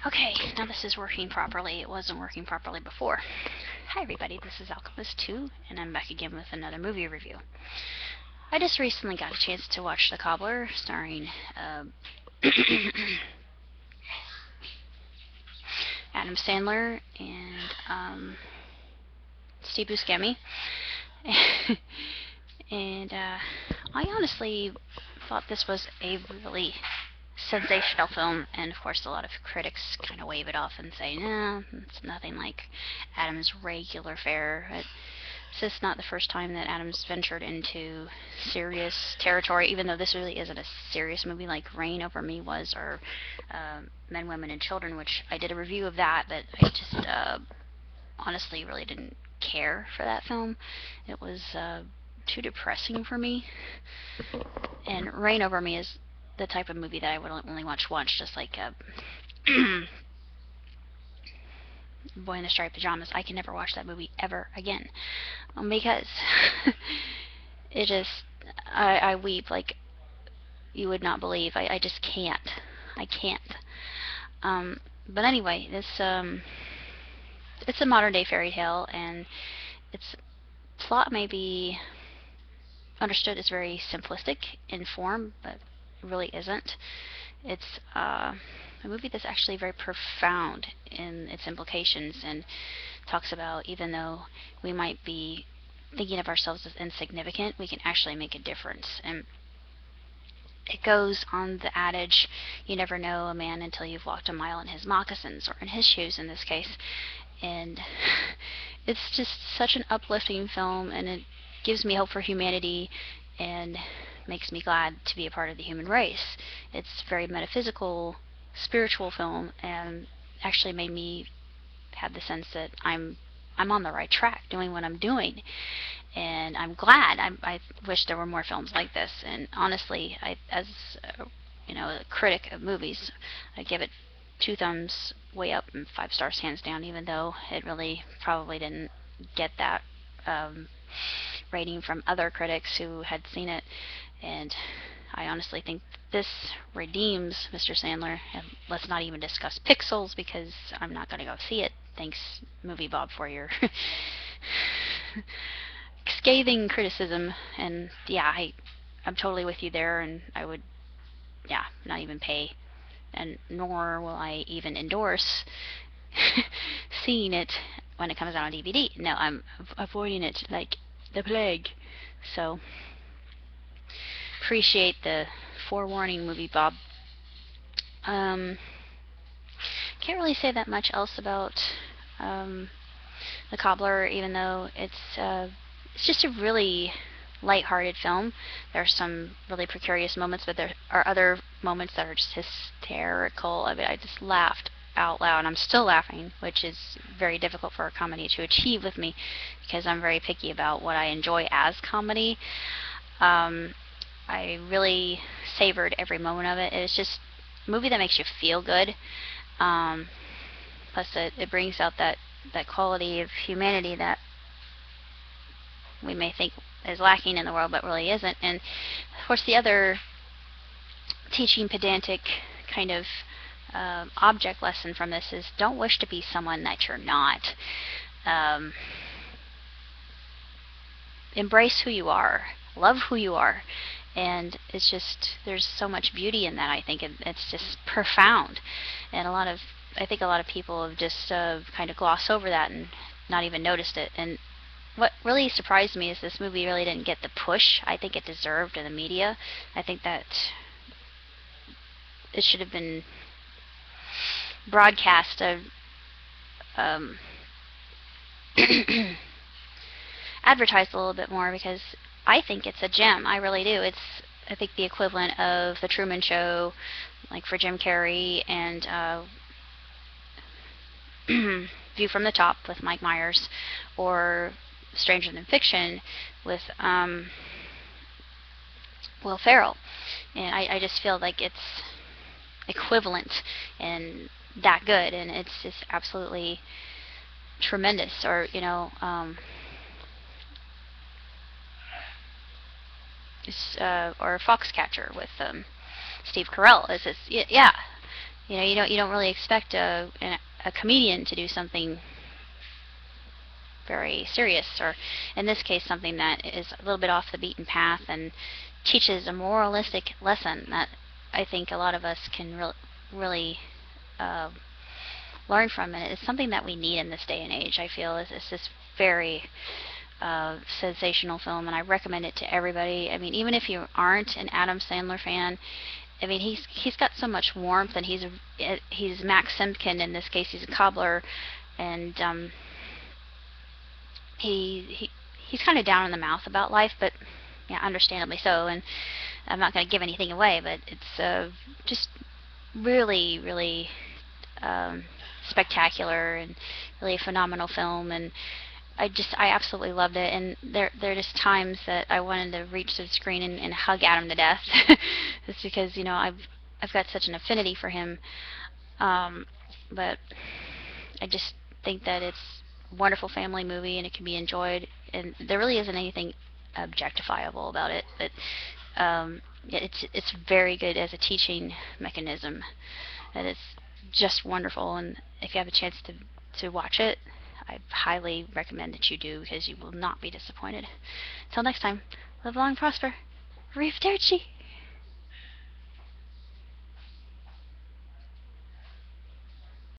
Okay, now this is working properly. It wasn't working properly before. Hi everybody, this is Alchemist2, and I'm back again with another movie review. I just recently got a chance to watch The Cobbler, starring Adam Sandler and Steve Buscemi. And I honestly thought this was a really sensational film, and of course a lot of critics kind of wave it off and say, nah, it's nothing like Adam's regular fare. This is not the first time that Adam's ventured into serious territory, even though this really isn't a serious movie like Reign Over Me was, or Men, Women, and Children, which I did a review of that, but I just honestly really didn't care for that film. It was too depressing for me. And Reign Over Me is the type of movie that I would only watch once, just like Boy in the Striped Pajamas. I can never watch that movie ever again, because it just, I weep like you would not believe. I just can't. I can't. But anyway, this it's a modern day fairy tale, and its plot may be understood as very simplistic in form, but really isn't. It's a movie that's actually very profound in its implications, and talks about, even though we might be thinking of ourselves as insignificant, we can actually make a difference. And it goes on the adage, you never know a man until you've walked a mile in his moccasins, or in his shoes in this case. And it's just such an uplifting film, and it gives me hope for humanity and makes me glad to be a part of the human race. It's a very metaphysical, spiritual film, and actually made me have the sense that I'm on the right track doing what I'm doing. And I'm glad. I wish there were more films like this. And honestly, as a critic of movies, I give it 2 thumbs way up and 5 stars hands down, even though it really probably didn't get that rating from other critics who had seen it. And I honestly think this redeems Mr. Sandler. And let's not even discuss Pixels, because I'm not going to go see it. Thanks, Movie Bob, for your scathing criticism. And yeah, I'm totally with you there, and I would, yeah, not even pay, and nor will I even endorse seeing it when it comes out on DVD. No, I'm avoiding it like the plague. So appreciate the forewarning, Movie Bob. Can't really say that much else about The Cobbler, even though it's just a really light-hearted film. There are some really precarious moments, but there are other moments that are just hysterical. I mean, I just laughed out loud. I'm still laughing, which is very difficult for a comedy to achieve with me, because I'm very picky about what I enjoy as comedy. I really savored every moment of it. It's just a movie that makes you feel good. Plus, it brings out that quality of humanity that we may think is lacking in the world, but really isn't. And of course, the other teaching pedantic kind of object lesson from this is, don't wish to be someone that you're not. Embrace who you are. Love who you are. And it's just, there's so much beauty in that, I think. It's just profound. And I think a lot of people have just kind of glossed over that and not even noticed it. And what really surprised me is this movie really didn't get the push I think it deserved in the media. I think that it should have been broadcast advertised a little bit more, because I think it's a gem. I really do. It's, I think, the equivalent of The Truman Show, like for Jim Carrey, and View from the Top with Mike Myers, or Stranger Than Fiction with Will Ferrell. And I just feel like it's equivalent and that good, and it's just absolutely tremendous. Or or Foxcatcher with Steve Carell. Yeah, You don't really expect a comedian to do something very serious, or in this case, something that is a little bit off the beaten path and teaches a moralistic lesson that I think a lot of us can really uh, learn from. And it's something that we need in this day and age. I feel is this very sensational film, and I recommend it to everybody. I mean, even if you aren't an Adam Sandler fan, I mean, he's got so much warmth, and he's Max Simkin in this case. He's a cobbler, and he's kind of down in the mouth about life, but yeah, understandably so. And I'm not going to give anything away, but it's just really spectacular and really a phenomenal film. And I absolutely loved it. And there are just times that I wanted to reach to the screen and hug Adam to death, just because I've got such an affinity for him. But I just think that it's a wonderful family movie, and it can be enjoyed, and there really isn't anything objectifiable about it. But it's very good as a teaching mechanism, and it's just wonderful. And if you have a chance to watch it, I highly recommend that you do, because you will not be disappointed. Until next time, live long and prosper. Arrivederci.